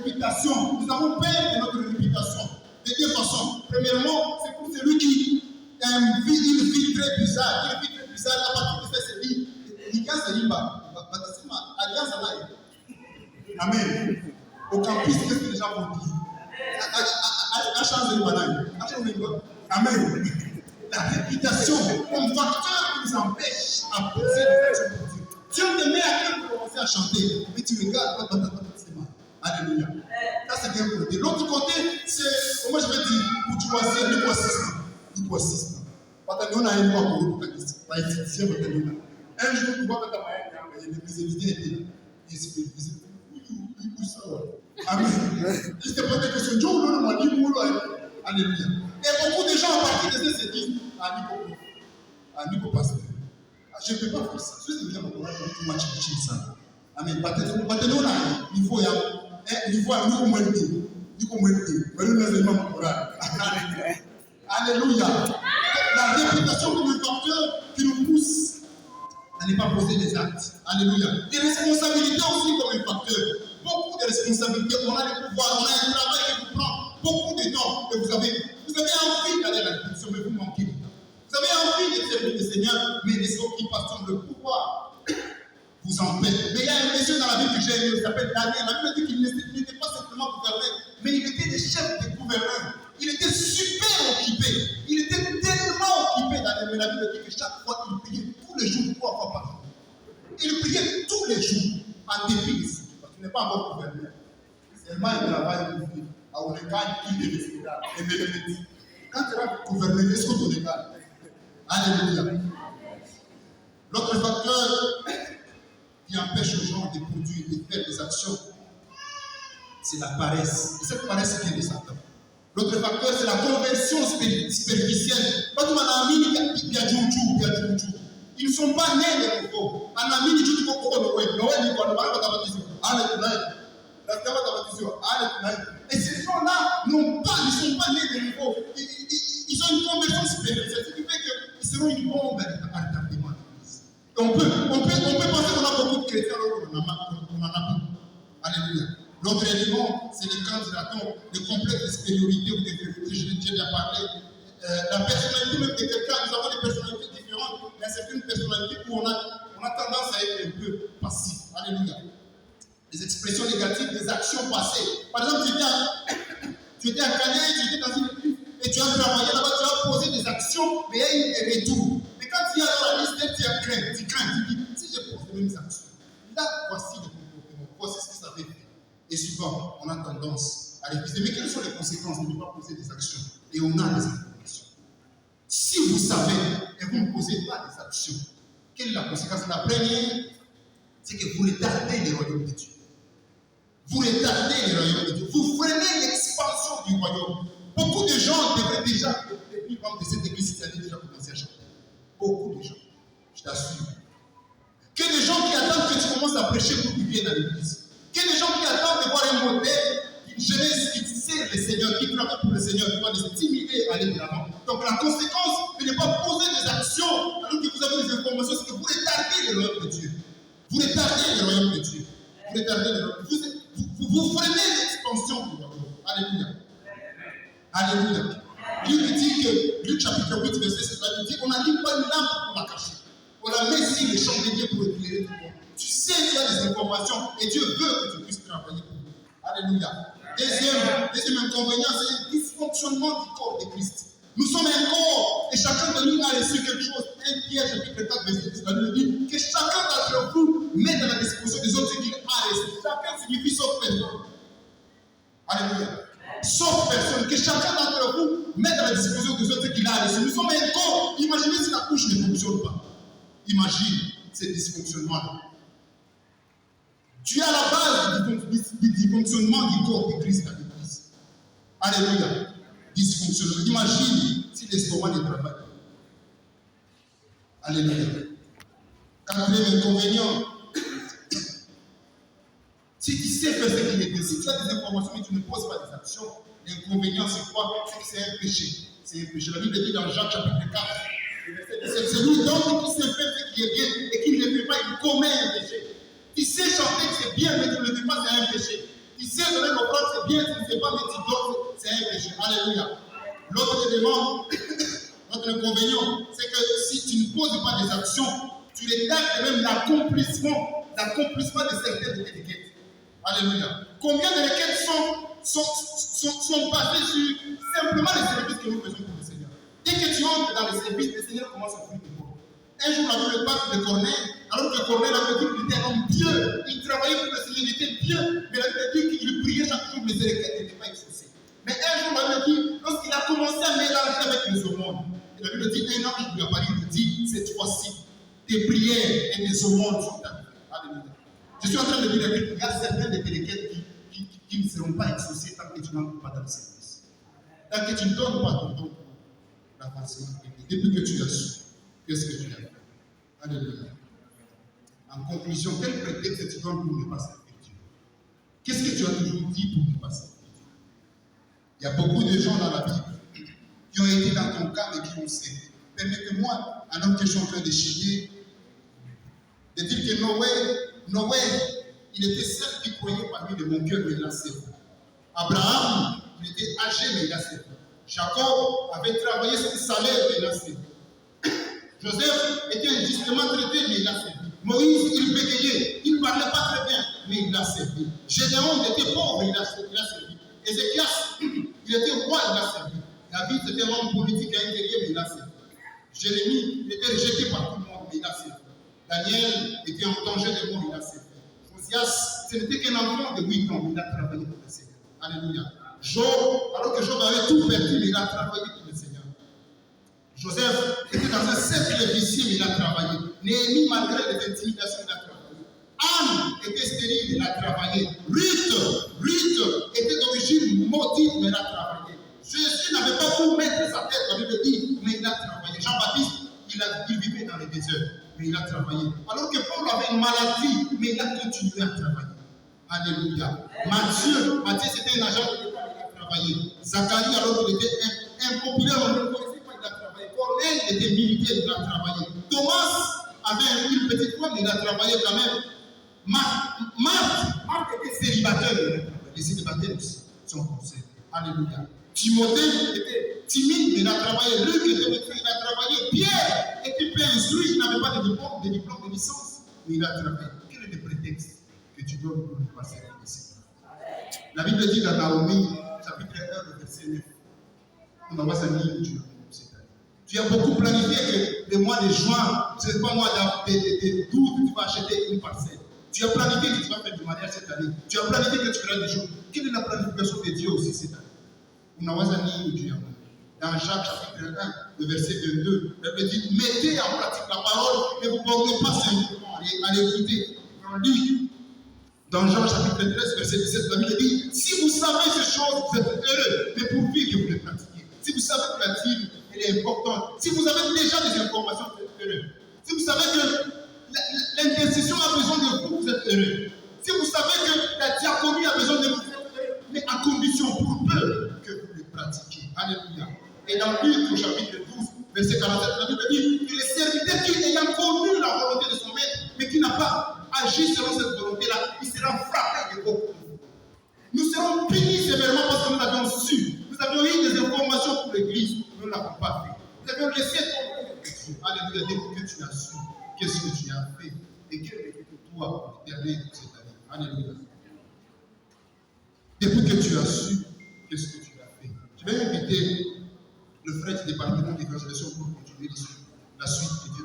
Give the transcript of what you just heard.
réputation. Nous avons peur de notre réputation. De deux façons. Premièrement, c'est pour celui qui vit une vie très bizarre. Une vie très bizarre, à partir de ça, c'est dit, Amen. Au campus, qu'est-ce que les gens vont dire? Amen. La réputation comme facteur qui nous empêche à poser des actions pour Dieu. Dieu te met à cœur de commencer à chanter, mais tu regardes, alléluia. Ça, c'est bien côté. L'autre côté, c'est, comment je vais dire, pour choisir, nous assistons. On a une fois pour un jour, tu vois que les évidents Amen. Il te pose des questions. Alléluia. Et beaucoup de gens, à partir de ça, se disent Nico pasteur. Je ne peux pas faire ça. Je suis bien au ça. Amen. Maintenant, il faut alléluia. La réputation comme un facteur qui nous pousse à ne pas poser des actes. Alléluia. Les responsabilités aussi comme un facteur. Beaucoup de responsabilités. On a le pouvoir, on a un travail qui vous prend beaucoup de temps. Et vous avez envie d'aller à la réputation, mais vous manquez de temps. Vous avez envie de servir le Seigneur, mais les occupations, le pouvoir vous empêchent. Mais il y a un monsieur dans la Bible que j'ai aimé, il s'appelle Daniel. La Bible dit qu'il n'était pas simplement gouverneur, mais il était le chef des gouverneurs. Il était super occupé. Il était tellement occupé dans les la Bible dit que chaque fois, il priait tous les jours, 3 fois par jour. Il priait tous les jours, en dépit de ce parce qu'il n'est pas encore gouverneur. Seulement, il travaille pour vivre. On ne gagne qu'il est respectable. Quand tu vas gouverner, est-ce qu'on te regarde? Alléluia. L'autre facteur qui empêche aux gens de produire, de faire des actions, c'est la paresse. Et cette paresse vient de Satan. L'autre facteur, c'est la conversion superficielle. Ils ne sont pas nés de nouveau. Et ces gens-là ne sont pas nés de nouveau. Ils ont une conversion superficielle. Ce qui fait qu'ils seront une bombe à retardement de l'Église. On peut penser qu'on a beaucoup de chrétiens alors qu'on en a peu. Alléluia. L'autre élément, c'est les candidatons, le complexe de supériorité ou d'infériorité. J'ai déjà parlé. La personnalité même de quelqu'un, nous avons des personnalités différentes. Il y a certaines personnalités où on a tendance à être un peu passif. Alléluia. Les expressions négatives des actions passées. Par exemple, tu étais à Calais, tu étais dans une église et tu as travaillé là-bas, tu as posé des actions, mais il y a eu des retours. Mais quand tu es dans la liste, tu crains, tu dis, si je pose les mêmes actions, là, voici le comportement, voici ce que ça fait faire. Et souvent, on a tendance à réviser. Mais quelles sont les conséquences de ne pas poser des actions? Et on a des informations. Si vous savez et vous ne posez pas des actions, quelle est la conséquence? La première, c'est que vous retardez le royaume de Dieu. Vous retardez le royaume de Dieu. Vous freinez l'expansion du royaume. Beaucoup de gens devraient déjà, depuis de cette église, ils avaient déjà commencé à chanter. Beaucoup de gens, je t'assure. Que des gens qui attendent que tu commences à prêcher pour qu'ils viennent à l'église. Que des gens qui attendent de voir un modèle, une jeunesse qui sert le Seigneur, qui travaille pour le Seigneur, qui va les stimuler à aller de l'avant. Donc la conséquence de ne pas poser des actions alors que vous avez des informations, c'est que vous retardez le royaume de Dieu. Vous retardez le royaume de Dieu. Vous retardez le royaume de Dieu. Vous freinez l'expansion du royaume. Alléluia. Alléluia. Luc chapitre 8, verset 7, il dit on n'allume pas une lampe pour la cacher. On la met ici, les chandeliers pour éclairer tout le monde. Tu sais, tu as des informations et Dieu veut que tu puisses travailler pour lui. Alléluia. Deuxième inconvénient, c'est le dysfonctionnement du corps de Christ. Nous sommes un corps et chacun de nous a reçu quelque chose. 1 Pierre chapitre 4, verset 10, la Bible dit que chacun d'entre vous met dans la disposition des autres ce qu'il a reçu. Chacun signifie sauf personne. Alléluia. Sauf personne. Que chacun d'entre vous met dans la disposition des autres ce qu'il a reçu. Nous sommes un corps. Imaginez si la couche ne fonctionne pas. Imagine ce dysfonctionnement-là. Tu es à la base du dysfonctionnement du corps de Christ à l'église. Alléluia. Dysfonctionnement. Imagine si l'estomac ne travaille pas. Alléluia. Quatrième inconvénient. Si tu sais faire ce qu'il est, si tu as des informations mais tu ne poses pas des actions, l'inconvénient c'est quoi? C'est que c'est un péché. C'est un péché. La Bible dit dans Jean chapitre 4, c'est celui donc qui sait faire ce qui est bien et qui ne le fait pas, il commet un péché. Tu sais chanter que c'est bien, mais tu ne le fais pas, c'est un péché. Tu sais donner l'offrande, c'est bien, tu ne sais pas, mais tu donnes, c'est un péché. Alléluia. L'autre élément, notre inconvénient, c'est que si tu ne poses pas des actions, tu retardes même l'accomplissement de certaines étiquettes. Alléluia. Combien de requêtes sont basées sur simplement les services que nous faisons pour le Seigneur. Dès que tu entres dans les services, le Seigneur commence à faire des choses. Un jour, la Bible parle de Corneille, alors que Corneille avait dit qu'il était un homme pieux, il travaillait pour le Seigneur, il était pieux, mais la Bible dit qu'il priait chaque jour, mais ses requêtes n'étaient pas exaucées. Mais un jour, la Bible dit, lorsqu'il a commencé à mélanger avec les aumônes, la Bible dit, un ange lui apparaît, il lui dit, cette fois-ci, tes prières et tes aumônes sont arrivées. Alléluia. Je suis en train de dire qu'il y a certaines de tes requêtes qui ne seront pas exaucées tant que tu n'entres pas dans le service. Tant que tu ne donnes pas ton don pour l'avancement. Depuis que tu as su, qu'est-ce que tu as fait? Alléluia. En conclusion, quel prétexte tu donnes pour ne pas servir Dieu? Qu'est-ce que tu as toujours dit pour ne pas servir Dieu? Il y a beaucoup de gens dans la Bible qui ont été dans ton cas et qui ont servi. Permettez-moi, un homme que je suis en train de chier, de dire que Noé, il était seul qui croyait parmi les mon cœur, mais il a servi. Abraham, il était âgé, mais il a servi. Jacob avait travaillé son salaire, mais il a servi. Joseph était injustement traité, mais il a servi. Moïse, il bégayait, il ne parlait pas très bien, mais il a servi. Gédéon était pauvre, il a servi. Ézéchias, il était roi, il a servi. David, c'était un homme politique et un guerrier, mais il a servi. Jérémie, il était rejeté par tout le monde, mais il a servi. Daniel était en danger de mort, il a servi. Josias, ce n'était qu'un enfant de 8 ans, mais il a travaillé pour le Seigneur. Alléluia. Job, alors que Job avait tout perdu, mais il a travaillé pour le Seigneur. Joseph était dans un cercle vicieux, mais il a travaillé. Néhémie, malgré les intimidations, il a travaillé. Anne était stérile, il a travaillé. Ruth était d'origine maudite, mais il a travaillé. Jésus n'avait pas où mettre sa tête, la Bible dit, mais il a travaillé. Jean-Baptiste, il vivait dans les déserts, mais il a travaillé. Alors que Paul avait une maladie, mais il a continué à travailler. Alléluia. Matthieu c'était un agent de l'État, il a travaillé. Zacharie, alors qu'il était impopulaire, on ne le connaissait pas, il a travaillé. Corneille était militaire, il a travaillé. Thomas avait une petite femme, mais il a travaillé quand même. Marc était célibataire, il a travaillé. Les célibataires aussi sont concernés. Alléluia. Timothée était timide, mais il a travaillé. Luc était médecin, il a travaillé. Pierre était peu instruit, il n'avait pas de diplôme de licence, mais il a travaillé. Quel est le prétexte que tu donnes pour ne pas servir le Seigneur? La Bible dit dans Naomi, chapitre 1, le verset 9. On va voir ça Dieu. Tu as beaucoup planifié que le mois de juin, ce n'est pas moi d'août, tu vas acheter une parcelle. Tu as planifié que tu vas faire du mariage cette année. Tu as planifié que tu feras des choses. Quelle est la planification de Dieu aussi cette année? Dans Jacques chapitre 1, le verset 22, la Bible dit, mettez en pratique la parole, mais vous ne portez pas simplement à l'écouter. On dit, dans Jean chapitre 13, verset 17, la Bible dit, si vous savez ces choses, vous êtes heureux, mais pour que vous les pratiquiez. Si vous savez que la Bible est importante, si vous avez déjà des informations, vous êtes heureux. Si vous savez que l'intercession a besoin de vous, vous êtes heureux. Si vous savez que la diaconie a besoin de vous, vous êtes heureux. Mais à condition, pour peu que vous les pratiquiez. Alléluia. Et dans Luc, au chapitre 12, verset 47, la Bible dit que le serviteur qui ayant connu la volonté de son maître, mais qui n'a pas agi selon cette volonté-là, il sera frappé de beaucoup. Nous serons punis sévèrement parce que nous avions su. Nous avions eu des informations pour l'Église. Nous ne l'avons pas fait. Nous avions laissé tomber les Écritures. Alléluia. Dès que tu as su, qu'est-ce que tu as fait et quel est pour toi l'éternel de cette année. Alléluia. Depuis que tu as su, qu'est-ce que tu as fait? Je vais inviter le frère du département d'évangélisation pour continuer la suite de Dieu.